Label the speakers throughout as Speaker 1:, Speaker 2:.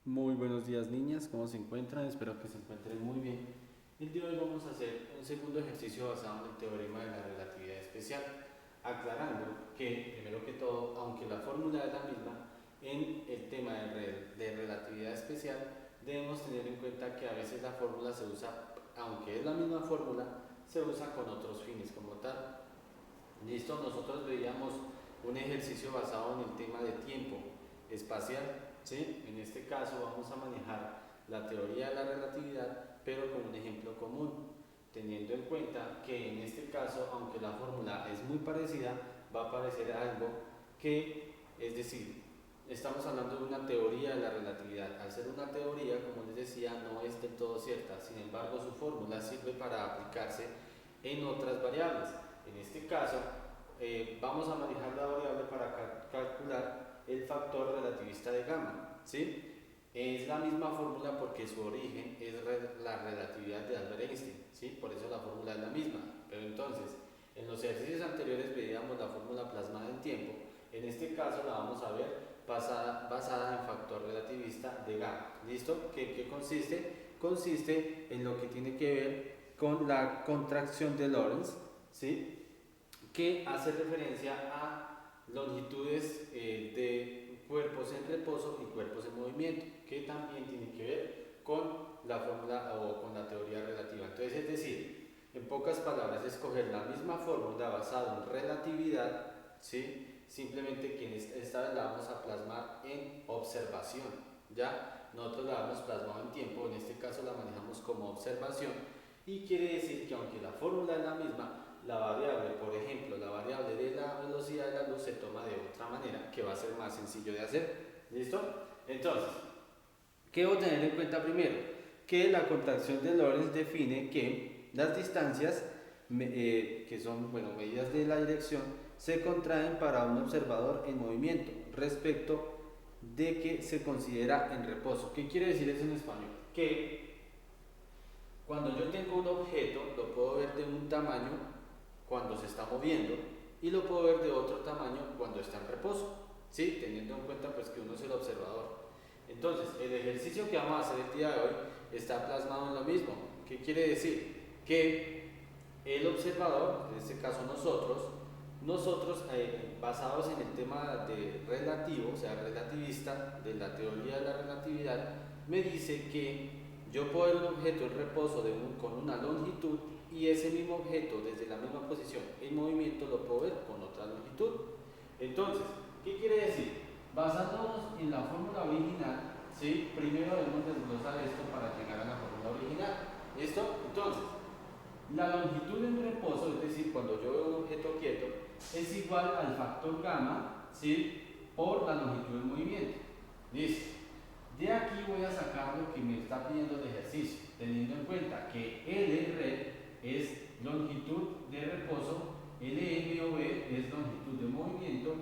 Speaker 1: Muy buenos días niñas, ¿cómo se encuentran? Espero que se encuentren muy bien. El día de hoy vamos a hacer un segundo ejercicio basado en el teorema de la relatividad especial, aclarando que, primero que todo, aunque la fórmula es la misma, en el tema de relatividad especial debemos tener en cuenta que a veces la fórmula se usa, aunque es la misma fórmula, se usa con otros fines como tal. Listo, nosotros veíamos un ejercicio basado en el tema de tiempo espacial, ¿sí? En este caso vamos a manejar la teoría de la relatividad, pero con un ejemplo común, teniendo en cuenta que en este caso, aunque la fórmula es muy parecida, va a aparecer algo que, es decir, estamos hablando de una teoría de la relatividad. Al ser una teoría, como les decía, no es del todo cierta, sin embargo su fórmula sirve para aplicarse en otras variables. En este caso, vamos a manejar la variable para calcular el factor relativista de gamma, ¿sí? Es la misma fórmula porque su origen es la relatividad de Albert Einstein, ¿sí? Por eso la fórmula es la misma. Pero entonces, en los ejercicios anteriores veíamos la fórmula plasmada en tiempo. En este caso la vamos a ver basada en factor relativista de gamma. ¿Listo? ¿Qué consiste? Consiste en lo que tiene que ver con la contracción de Lorentz, ¿sí? Que hace referencia a longitudes de cuerpos en reposo y cuerpos en movimiento, que también tiene que ver con la fórmula o con la teoría relativa. Entonces, es decir, en pocas palabras, escoger la misma fórmula basada en relatividad, ¿sí? Simplemente que esta vez la vamos a plasmar en observación, ¿ya? Nosotros la hemos plasmado en tiempo, en este caso la manejamos como observación, y quiere decir que aunque la fórmula es la misma, la variable, por ejemplo, la variable de la velocidad de la luz se toma de otra manera, que va a ser más sencillo de hacer. ¿Listo? Entonces, ¿qué debo tener en cuenta primero? Que la contracción de Lorentz define que las distancias, que son bueno, medidas de la dirección, se contraen para un observador en movimiento respecto de que se considera en reposo. ¿Qué quiere decir eso en español? Que cuando yo tengo un objeto, lo puedo ver de un tamaño cuando se está moviendo y lo puedo ver de otro tamaño cuando está en reposo, ¿sí? Teniendo en cuenta pues que uno es el observador. Entonces, el ejercicio que vamos a hacer el día de hoy está plasmado en lo mismo. ¿Qué quiere decir? Que el observador, en este caso nosotros basados en el tema de relativo, o sea, relativista, de la teoría de la relatividad, me dice que yo puedo ver un objeto en reposo con una longitud y ese mismo objeto desde la misma posición en movimiento lo puedo ver con otra longitud. Entonces, ¿qué quiere decir? Basándonos en la fórmula original, ¿sí? Primero debemos desglosar esto para llegar a la fórmula original. ¿Listo? Entonces, la longitud en reposo, es decir, cuando yo veo un objeto quieto, es igual al factor gamma, ¿sí? Por la longitud del movimiento. Listo. De aquí voy a sacar lo que me está pidiendo el ejercicio, teniendo en cuenta que LR es longitud de reposo, LMOV es longitud de movimiento,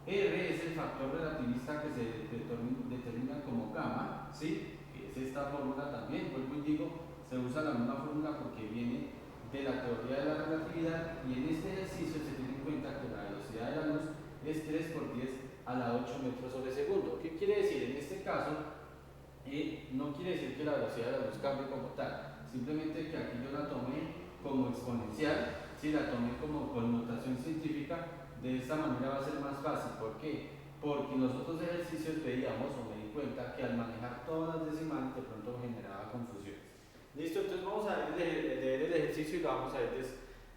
Speaker 1: R es el factor relativista que se determina como gamma, ¿sí? Que es esta fórmula también, vuelvo y digo, se usa la misma fórmula porque viene de la teoría de la relatividad y en este ejercicio se tiene en cuenta que la velocidad de la luz es 3 por 10 a la 8 metros sobre segundo. ¿Qué quiere decir? En este caso, no quiere decir que la velocidad de la luz cambie como tal, simplemente que aquí yo la tomé como exponencial, si la tomé como connotación científica, de esta manera va a ser más fácil. ¿Por qué? Porque en los otros ejercicios veíamos o me di cuenta que al manejar todas las decimales de pronto generaba confusiones. Listo, entonces vamos a leer el ejercicio y lo vamos a ir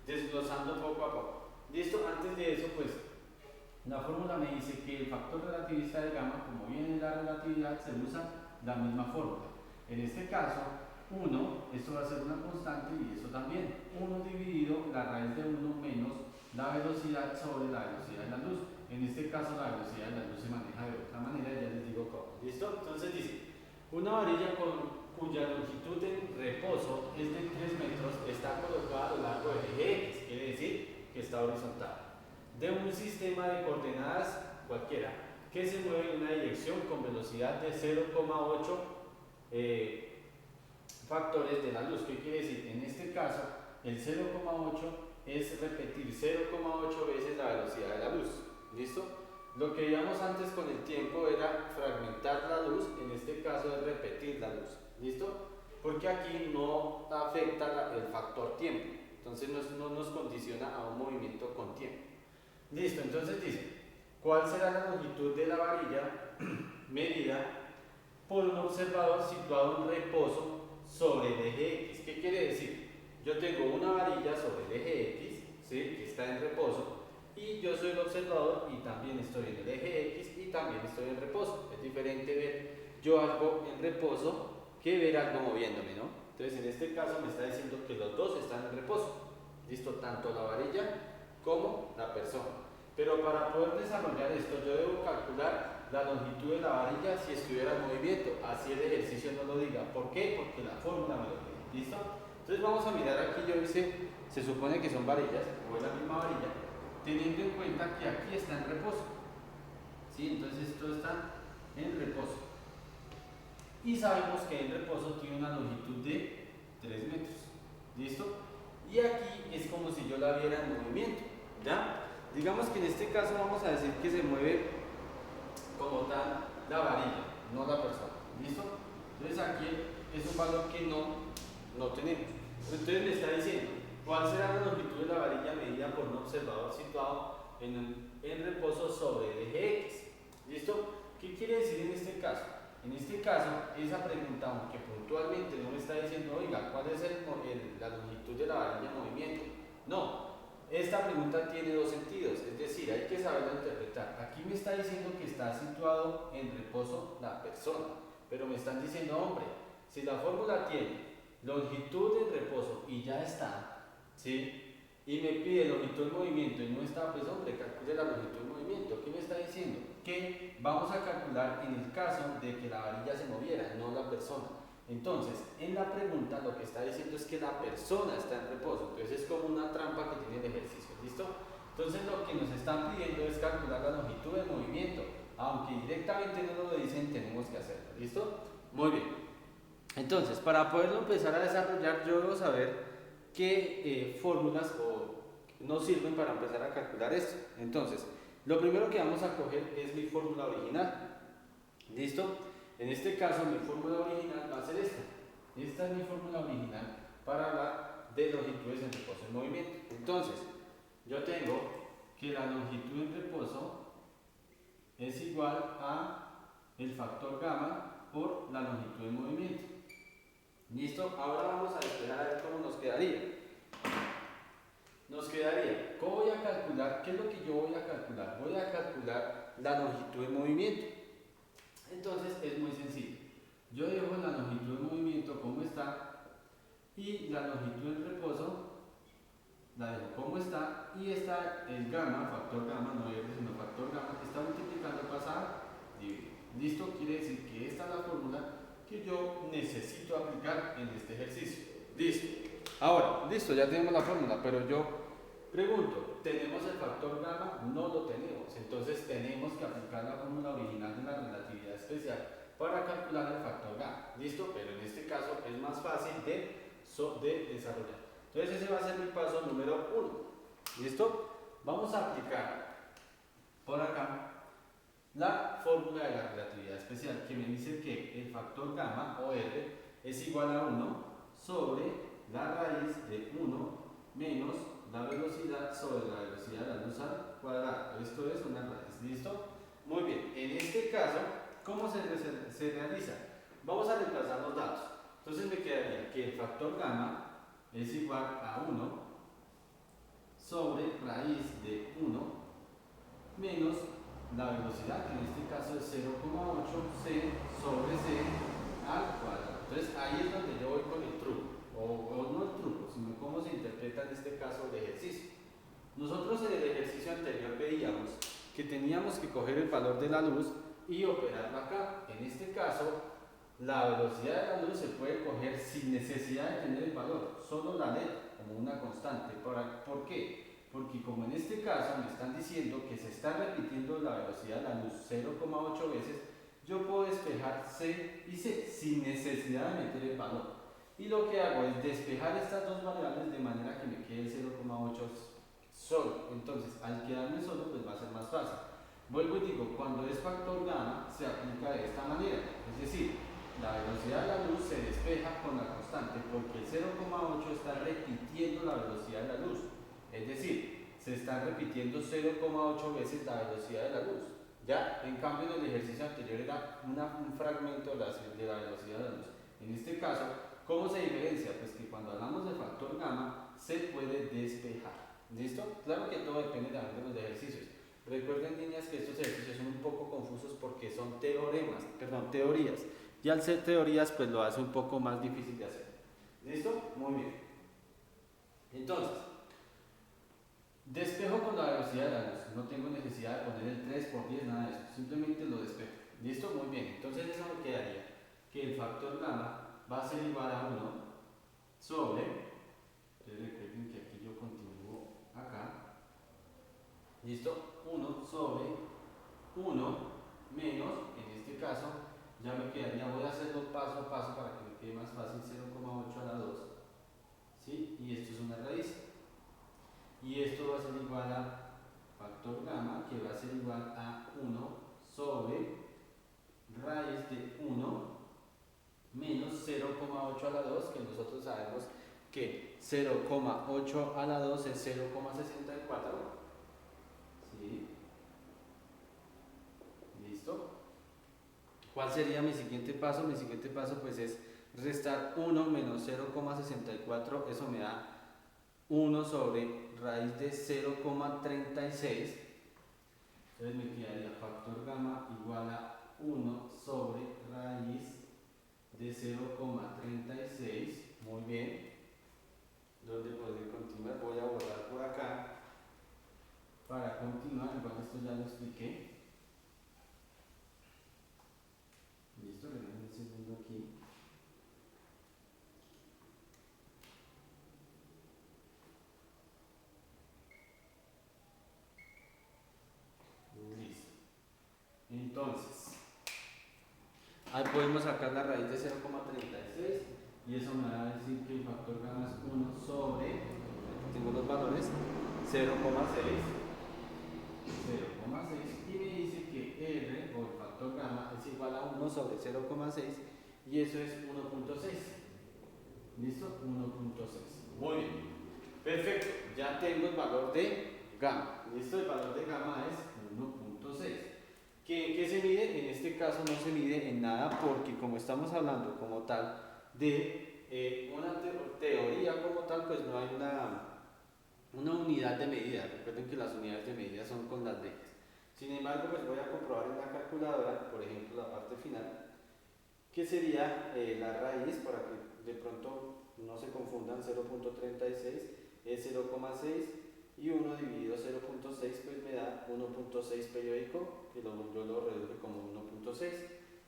Speaker 1: desglosando poco a poco. Listo, antes de eso, pues la fórmula me dice que el factor relativista de gamma, como viene en la relatividad, se usa la misma fórmula. En este caso, 1, esto va a ser una constante y esto también. 1 dividido la raíz de 1 menos la velocidad sobre la velocidad de la luz. En este caso, la velocidad de la luz se maneja de otra manera, ya les digo cómo. ¿Listo? Entonces dice, una varilla cuya longitud en reposo es de 3 metros está colocada a lo largo del eje X, quiere decir que está horizontal de un sistema de coordenadas cualquiera que se mueve en una dirección con velocidad de 0,8 factores de la luz. ¿Qué quiere decir? En este caso, el 0,8 es repetir 0,8 veces la velocidad de la luz. ¿Listo? Lo que veíamos antes con el tiempo era fragmentar la luz, en este caso es repetir la luz, ¿listo? Porque aquí no afecta el factor tiempo, entonces no nos condiciona a un movimiento con tiempo. Listo, entonces dice, ¿cuál será la longitud de la varilla medida por un observador situado en reposo sobre el eje X? ¿Qué quiere decir? Yo tengo una varilla sobre el eje X, ¿sí? Que está en reposo, y yo soy el observador y también estoy en el eje X y también estoy en reposo. Es diferente ver yo algo en reposo que ver algo moviéndome, ¿no? Entonces en este caso me está diciendo que los dos están en reposo, ¿listo? Tanto la varilla como la persona. Pero para poder desarrollar esto yo debo calcular la longitud de la varilla si estuviera en movimiento, así el ejercicio no lo diga. ¿Por qué? Porque la fórmula me lo pide, ¿listo? Entonces vamos a mirar aquí, yo hice, se supone que son varillas, o es la misma varilla, teniendo en cuenta que aquí está en reposo, ¿sí? Entonces esto está en reposo. Y sabemos que el reposo tiene una longitud de 3 metros, ¿listo? Y aquí es como si yo la viera en movimiento, ¿ya? Digamos que en este caso vamos a decir que se mueve como tal la varilla, no la persona, ¿listo? Entonces aquí es un valor que no tenemos. Entonces me está diciendo, ¿cuál será la longitud de la varilla medida por un observador situado en reposo sobre el eje X? ¿Listo? ¿Qué quiere decir en este caso? En este caso, esa pregunta, aunque puntualmente no me está diciendo, oiga, ¿cuál es la longitud de la varilla en movimiento? No, esta pregunta tiene dos sentidos, es decir, hay que saberlo interpretar. Aquí me está diciendo que está situado en reposo la persona, pero me están diciendo, hombre, si la fórmula tiene longitud en reposo y ya está, ¿sí? Y me pide longitud en movimiento y no está, pues hombre, calcule la longitud en movimiento. ¿Qué me está diciendo? Que vamos a calcular en el caso de que la varilla se moviera, no la persona. Entonces, en la pregunta lo que está diciendo es que la persona está en reposo. Entonces es como una trampa que tiene el ejercicio, ¿listo? Entonces lo que nos están pidiendo es calcular la longitud del movimiento. Aunque directamente no nos lo dicen, tenemos que hacerlo, ¿listo? Muy bien. Entonces, para poderlo empezar a desarrollar, yo debo saber qué fórmulas nos sirven para empezar a calcular esto. Entonces, lo primero que vamos a coger es mi fórmula original. ¿Listo? En este caso, mi fórmula original va a ser esta. Esta es mi fórmula original para hablar de longitudes en reposo en movimiento. Entonces, yo tengo que la longitud en reposo es igual a el factor gamma por la longitud en movimiento. ¿Listo? Ahora vamos a despejar a ver cómo nos quedaría. Nos quedaría, ¿cómo voy a calcular? ¿Qué es lo que yo voy a calcular? Voy a calcular la longitud en movimiento. Entonces es muy sencillo. Yo dejo la longitud en movimiento como está y la longitud en reposo la dejo como está y está el gamma, factor gamma, no R sino factor gamma, está multiplicando pasar dividido. ¿Listo? Quiere decir que esta es la fórmula que yo necesito aplicar en este ejercicio. Listo. Ahora, listo, ya tenemos la fórmula, pero yo pregunto, ¿tenemos el factor gamma? No lo tenemos, entonces tenemos que aplicar la fórmula original de la relatividad especial para calcular el factor gamma. ¿Listo? Pero en este caso es más fácil de desarrollar. Entonces ese va a ser mi paso número 1. ¿Listo? Vamos a aplicar por acá la fórmula de la relatividad especial que me dice que el factor gamma o R es igual a 1 sobre la raíz de 1 menos la velocidad sobre la velocidad de la luz al cuadrado. Esto es una raíz. ¿Listo? Muy bien. En este caso, ¿cómo se realiza? Vamos a reemplazar los datos. Entonces me quedaría que el factor gamma es igual a 1 sobre raíz de 1 menos la velocidad, que en este caso es 0,8 c sobre c al cuadrado. Entonces ahí es donde yo voy con el truco, o no el truco, sino cómo se interpreta en este caso el ejercicio. Nosotros en el ejercicio anterior veíamos que teníamos que coger el valor de la luz y operarlo acá. En este caso, la velocidad de la luz se puede coger sin necesidad de tener el valor, solo la LED como una constante. ¿Por qué? Porque como en este caso me están diciendo que se está repitiendo la velocidad de la luz 0,8 veces, yo puedo despejar C y C sin necesidad de meter el valor. Y lo que hago es despejar estas dos variables de manera que me quede el 0,8 solo. Entonces, al quedarme solo, pues va a ser más fácil. Vuelvo y digo, cuando es factor gamma, se aplica de esta manera. Es decir, la velocidad de la luz se despeja con la constante porque el 0,8 está repitiendo la velocidad de la luz. Es decir, se está repitiendo 0,8 veces la velocidad de la luz. Ya, en cambio en el ejercicio anterior era un fragmento de la velocidad de la luz. En este caso, ¿cómo se diferencia? Pues que cuando hablamos del factor gamma se puede despejar. ¿Listo? Claro que todo depende también de los ejercicios. Recuerden, niñas, que estos ejercicios son un poco confusos porque son teorías. Y al ser teorías, pues lo hace un poco más difícil de hacer. ¿Listo? Muy bien. Entonces, despejo con la velocidad de la luz. No tengo necesidad de poner el 3 por 10, nada de eso. Simplemente lo despejo. ¿Listo? Muy bien. Entonces, eso me quedaría que el factor gamma va a ser igual a 1 sobre. Entonces, recuerden que aquí yo continúo acá. ¿Listo? 1 sobre 1 menos, en este caso, ya me quedaría, voy a hacerlo paso a paso para que me quede más fácil, 0,8 a la 2, ¿sí? Y esto es una raíz. Y esto va a ser igual a factor gamma, que va a ser igual a 1 sobre raíz de 1 menos 0,8 a la 2, que nosotros sabemos que 0,8 a la 2 es 0,64. ¿Sí? ¿Listo? ¿Cuál sería mi siguiente paso? Mi siguiente paso pues es restar 1 menos 0,64, eso me da 1 sobre raíz de 0,36. Entonces me quedaría factor gamma igual a 1 sobre raíz de 0,36. Muy bien. ¿Dónde podré continuar? Voy a borrar por acá para continuar. Igual esto ya lo expliqué. Listo, le doy un segundo aquí. Listo. Entonces, ahí podemos sacar la raíz de 0,36 y eso me va a decir que el factor gamma es 1 sobre, tengo los valores, 0,6 y me dice que R o el factor gamma es igual a 1 sobre 0,6 y eso es 1,6. ¿Listo? 1,6. Muy bien. Perfecto. Ya tengo el valor de gamma. ¿Listo? El valor de gamma es 1,6. ¿Qué se mide? En este caso no se mide en nada porque como estamos hablando como tal de una teoría como tal, pues no hay una unidad de medida. Recuerden que las unidades de medida son con las leyes. Sin embargo, pues voy a comprobar en la calculadora, por ejemplo, la parte final, que sería la raíz, para que de pronto no se confundan, 0,36 es 0,6 y 1 dividido 0,6 pues me da 1,6 periódico, que yo lo reduje como 1,6.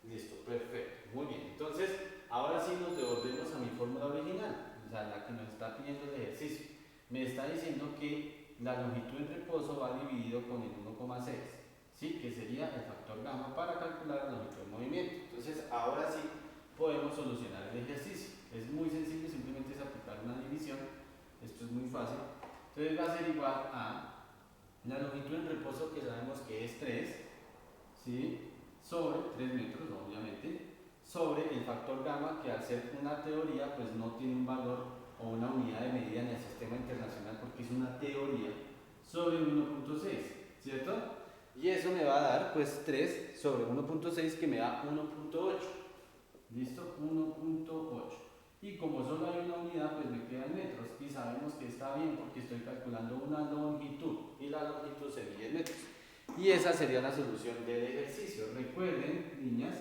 Speaker 1: Listo, perfecto, muy bien. Entonces, ahora sí nos devolvemos a mi fórmula original, o sea, la que nos está pidiendo el ejercicio. Me está diciendo que la longitud en reposo va dividido con el 1,6. ¿Sí? Que sería el factor gamma para calcular la longitud del movimiento. Entonces, ahora sí podemos solucionar el ejercicio. Es muy sencillo, simplemente es aplicar una división. Esto es muy fácil. Entonces va a ser igual a la longitud en reposo, que sabemos que es 3, ¿sí? Sobre 3 metros, obviamente, sobre el factor gamma, que al ser una teoría, pues no tiene un valor o una unidad de medida en el sistema internacional porque es una teoría, sobre 1,6, ¿cierto? Y eso me va a dar pues 3 sobre 1,6 que me da 1,8. ¿Listo? 1,8. Y como solo hay una unidad, pues me quedan metros. Y sabemos que está bien porque estoy calculando una longitud. Y la longitud se mide en metros. Y esa sería la solución del ejercicio. Recuerden, niñas,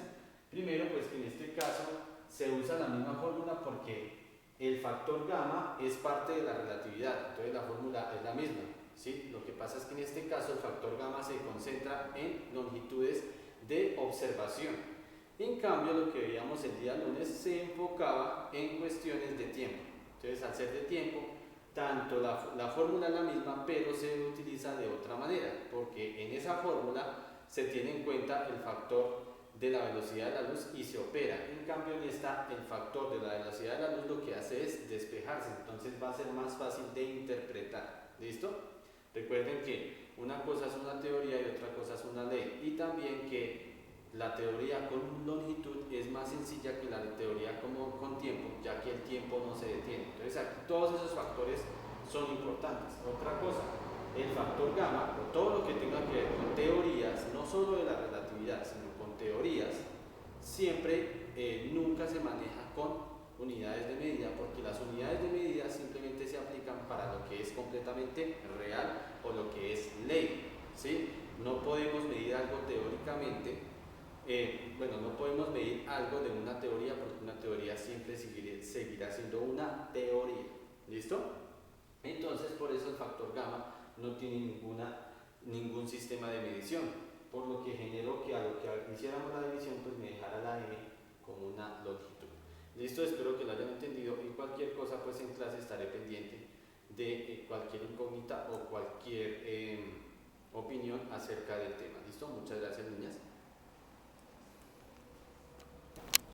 Speaker 1: primero pues que en este caso se usa la misma fórmula porque el factor gamma es parte de la relatividad. Entonces la fórmula es la misma. ¿Sí? Lo que pasa es que en este caso el factor gamma se concentra en longitudes de observación. En cambio, lo que veíamos el día lunes se enfocaba en cuestiones de tiempo. Entonces, al ser de tiempo, tanto la fórmula es la misma, pero se utiliza de otra manera, porque en esa fórmula se tiene en cuenta el factor de la velocidad de la luz y se opera. En cambio, en esta, el factor de la velocidad de la luz lo que hace es despejarse, entonces va a ser más fácil de interpretar. ¿Listo? Recuerden que una cosa es una teoría y otra cosa es una ley, y también que la teoría con longitud es más sencilla que la teoría como con tiempo, ya que el tiempo no se detiene. Entonces aquí todos esos factores son importantes. Otra cosa, el factor gamma, o todo lo que tenga que ver con teorías, no solo de la relatividad, sino con teorías, siempre nunca se maneja con unidades de medida, porque las unidades de medida simplemente se aplican para lo que es completamente real o lo que es ley, ¿sí? No podemos medir algo teóricamente, no podemos medir algo de una teoría, porque una teoría siempre seguirá siendo una teoría, ¿listo? Entonces por eso el factor gamma no tiene ningún sistema de medición, por lo que generó que a lo que hiciéramos la división pues me dejara la m como una longitud. Listo, espero que lo hayan entendido y cualquier cosa pues en clase estaré pendiente de cualquier incógnita o cualquier opinión acerca del tema. Listo, muchas gracias niñas.